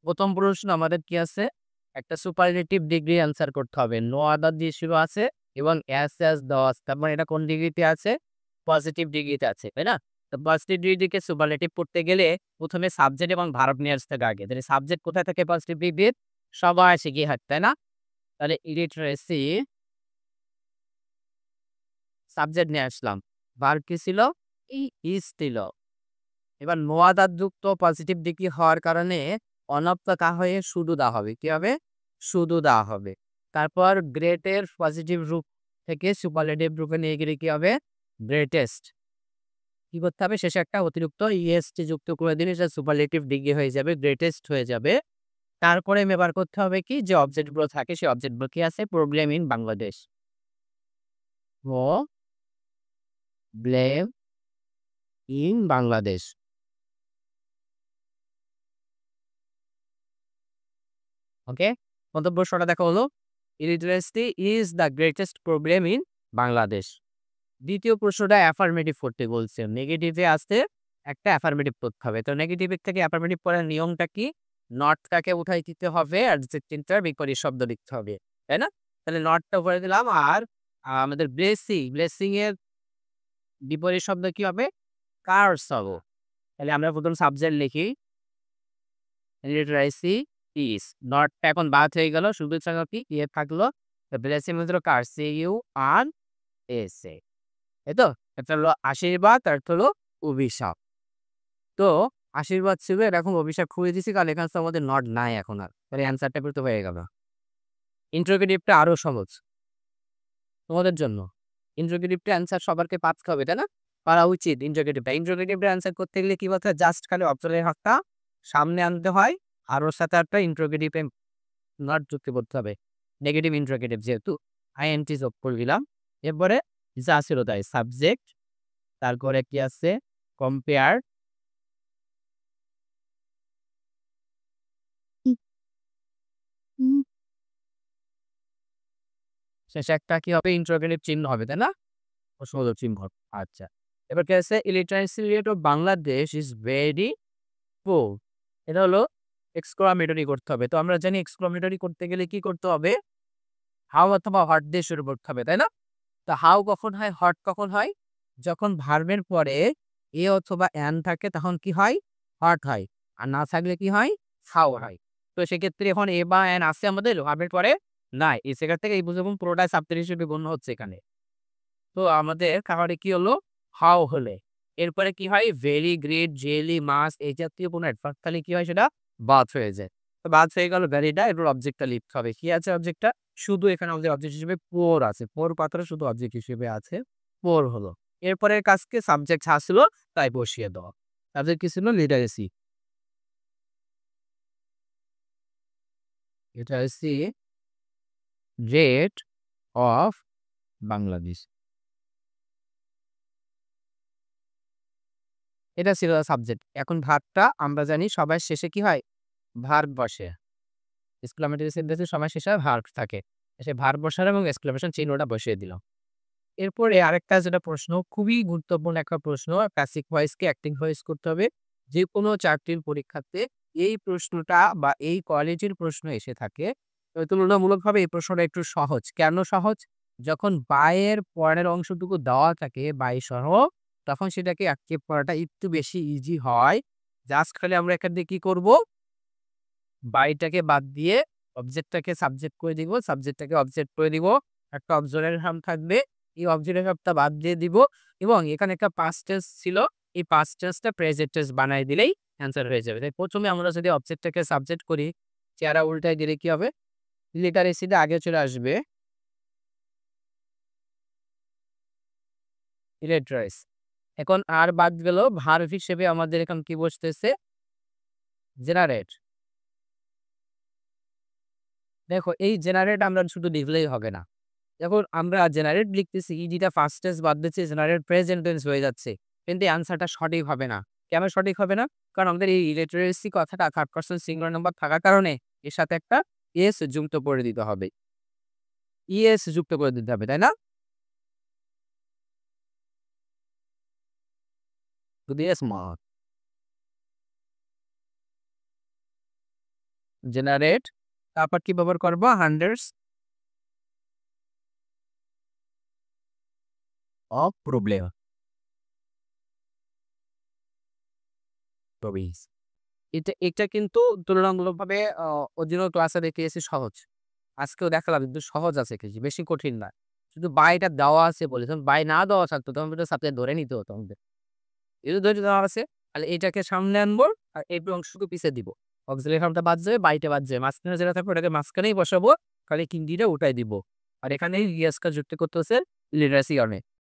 প্রথম প্রশ্ন আমাদের কি আছে? একটা সুপারলেটিভ ডিগ্রি অ্যান্সার করতে হবে। নো আদার দিয়ে শুরু আছে এবং অ্যাজ দেওয়া আছে। তার মানে এটা কোন ডিগ্রিতে আছে? পজিটিভ ডিগ্রিতে আছে, তাই না? তো পজিটিভ ডিগ্রিকে সুপারলেটিভ করতে গেলে ১ম এ সাবজেক্ট এবং ভার্ব নিয়ে আসতে হবে আগে। তাহলে সাবজেক্ট কোথায় থাকে পজিটিভ ডিগ্রির? সবাই শিখে হাঁট, তাই না? তাহলে ইলিটারেসি সাবজেক্ট নিয়ে আসলাম। ভার্ব কি ছিল? ইজ ছিল। এবার নো আদার যুক্ত পজিটিভ ডিগ্রি হওয়ার কারণে অনাপ্ত কা হয়ে শুধু দেওয়া হবে। কি হবে? শুধু দেওয়া হবে। তারপর গ্রেটের পজিটিভ রূপ থেকে সুপারলেটিভ রূপে নিয়ে গেলে কি হবে? গ্রেটেস্ট। কি করতে হবে? শেষে একটা অতিরিক্ত ইএসটি যুক্ত করে দিলে সেটা সুপারলেটিভ ডিগ্রি হয়ে যাবে, গ্রেটেস্ট হয়ে যাবে। তারপরে ব্যবহার করতে হবে কি? যে অবজেক্ট গুলো থাকে সেই অবজেক্ট গুলো কি আছে? Problem in Bangladesh. Problem in Bangladesh. Okay? প্রথম প্রশ্নটা দেখা হলো, illiteracy is the greatest problem in Bangladesh. দ্বিতীয় প্রশ্নটা অ্যাফার্মেটিভ করতে বলছে। নেগেটিভে আসতে একটা অ্যাফার্মেটিভ করতে হবে। তো নেগেটিভ থেকে অ্যাফার্মেটিভ করার নিয়মটা কি? নটটাকে উঠাই দিতে হবে আর অ্যাডজেক্টিভটার বিপরীত শব্দ লিখতে হবে। তাই না? তাহলে নটটা উপরে দিলাম আর আমাদের ব্লেসিং এর বিপরীত শব্দ কি হবে? কার্স হবে। তাহলে আমরা প্রথম সাবজেক্ট লিখি লিটারেসি ইজ। নটটা এখন বাদ হয়ে গেল। শুধু সঙ্গে কি? ইয়ে থাকলো। তো ব্লেসিং মধ্যে কার্স ইউ আর এস এ। তাই তো? এটা হলো আশীর্বাদ আর একটা হলো অভিশাপ। তো আশীর্বাদ ছিল এরকম অভিশাপ খুঁজে দিছি কারণ এখানে তো আমাদের নট নাই এখন আর। তাহলে অ্যান্সারটা কিন্তু হয়ে গেল। ইন্টারোগেটিভটা আরো সহজ তোমাদের জন্য। ইন্টারোগেটিভটা অ্যান্সার সবারকে পারতে হবে, তাই না? পারা উচিত ইন্টারোগেটিভটা। ইন্টারোগেটিভটা অ্যান্সার করতে গেলে কি বলতে হয়? জাস্ট খালি অবজেক্টের হাতটা সামনে আনতে হয় আর ওর সাথে একটা ইন্টারোগেটিভ নট যুক্ত করতে হবে। নেগেটিভ ইন্টারোগেটিভ যেহেতু আইএনটি যোগ করে দিলাম। এরপরে যা ছিল তাই সাবজেক্ট, তারপরে কি আছে? কম্পেয়ার, শেষে একটা কি হবে? ইন্টারোগেটিভ চিহ্ন হবে, তাই না? প্রশ্নবোধক চিহ্ন। আচ্ছা। এবার কি আছে? Illiteracy rate of Bangladesh is very poor. এটা হলো এক্সক্লামেটরি করতে হবে। তো আমরা জানি এক্সক্লামেটরি করতে গেলে কি করতে হবে? হাউ অথবা হট দিয়ে শুরু করতে হবে, তাই না? তো হাউ কখন হয়? হট কখন হয়? যখন ভার্বের পরে এ অথবা অ্যান থাকে তখন কি হয়? হট হয়। আর না থাকলে কি হয়? হাউ হয়। তো সেক্ষেত্রে এখন এ বা অ্যান আছে আমাদের ভার্বের পরে? নাই। এই জায়গা থেকে এই বুঝুন পুরোটাই সাবজেক্ট হিসেবে গণ্য হচ্ছে এখানে। তো আমাদের খাবারে কি হলো? হাউ হলে। এরপরে কি হয়? ভেরি, গ্রেট, রিয়েলি, মাস্ট এই জাতীয় কোনো অ্যাডভার্ব থাকলে কি হয়? সেটা বাদ হয়ে যায়। তো বাদ হয়ে গেল ভেরিটা, এরপর অবজেক্টটা লিখতে হবে। কি আছে অবজেক্টটা? শুধু এখানে আমাদের অবজেক্ট হিসেবে পোর আছে। পোর পাত্রে শুধু অবজেক্ট হিসেবে আছে। পোর হলো। এরপরের কাজকে সাবজেক্ট যা ছিল তাই বসিয়ে দেওয়া। সাবজেক্ট কি ছিল? Literacy. Literacy rate of Bangladesh. এটা ছিল সাবজেক্ট। এখন ভার্বটা আমরা জানি সবার শেষে কি হয়? ভার্ব বসে। এক্সক্লেমেটরি সেন্টেন্সে সবার শেষে ভার্ব থাকে। সে ভার্ব বসানো এবং এক্সক্লেমেশন চিহ্নটা বসিয়ে দিলাম। এরপরে আরেকটা যেটা প্রশ্ন, খুবই গুরুত্বপূর্ণ একটা প্রশ্ন, প্যাসিভ ভয়েসকে অ্যাক্টিভ ভয়েস করতে হবে। যেকোনো চাকরির পরীক্ষাতে এই প্রশ্নটা বা এই কোয়ালিটির প্রশ্ন এসে থাকে। তুলনামূলকভাবে এই প্রশ্নটা একটু সহজ। কেন সহজ? যখন বাই এর পরের অংশটুকু দেওয়া থাকে বাই সহ, তখন সেটাকে অ্যাক্টিভ করাটা একটু বেশি ইজি হয়। জাস্ট খালি আমরা এখান দিয়ে কি করব? বাইটাকে বাদ দিয়ে অবজেক্টটাকে সাবজেক্ট করে দিব, সাবজেক্টটাকে অবজেক্ট করে দিব। একটা অবজেক্টের নাম থাকবে। এই অবজেক্টের নামটা বাদ দিয়ে দিব এবং এখানে একটা পাস্ট টেন্স ছিল। এই পাস্ট টেন্সটা প্রেজেন্ট টেন্স বানায় দিলেই অ্যান্সার হয়ে যাবে। তাই ১ম এ আমরা যদি অবজেক্টটাকে সাবজেক্ট করি, চেহারা উল্টায় দিলে কি হবে? লিটারেসিটা আগে চলে আসবে। ইলিটারেস। এখন আর বাদ গেল ভার্ব হিসেবে আমাদের এখন কি বসতেছে? জেনারেট। দেখো এই জেনারেট আমরা শুধু লিখলেই হবে না। যখন আমরা জেনারেট লিখতেছি, ইডিটা ফার্স্ট টেন্স বাদ দিচ্ছি, জেনারেট প্রেজেন্ট টেন্স হয়ে যাচ্ছে। কিন্তু এই আনসারটা সঠিক হবে না। কেন সঠিক হবে না? কারণ আমাদের এই ইলিটারেসি কথাটা থার্ড পারসন সিঙ্গুলার নাম্বার থাকার কারণে এর সাথে একটা এস যুক্ত করে দিতে হবে। ইএস যুক্ত করে দিতে হবে, তাই না? যদি এস জেনারেট তারপর কি ব্যবহার করবো? হান্ড্রেডস অফ প্রবলেম প্রবিস এটা কিন্তু তুলনামূলকভাবে অরিজিনাল ক্লাসে দেখিয়েছি সহজ। আজকেও দেখালাম কিন্তু সহজ আছে কিছু, বেশি কঠিন না। শুধু বাইটা দেওয়া আছে বলে, যখন বাই না দেওয়া থাকতো তখন কিন্তু সাপ্লাই ধরে নিতে হতো আমাদের। যেহেতু ধরে দেওয়া আছে, তাহলে এইটাকে সামনে আনবো আর এই অংশটুকু পিছে দিব। অক্সিলারি আর্মটা বাদ যাবে, বাইটা বাদ যাবে। মাঝখানে যেটা থাকবে ওটাকে মাঝখানেই বসাবো, খালি কিন্ডিটা উঠাই দিব। আর এখানে ইয়াসকা যুক্ত করতে হচ্ছে লিটারেসি অনে।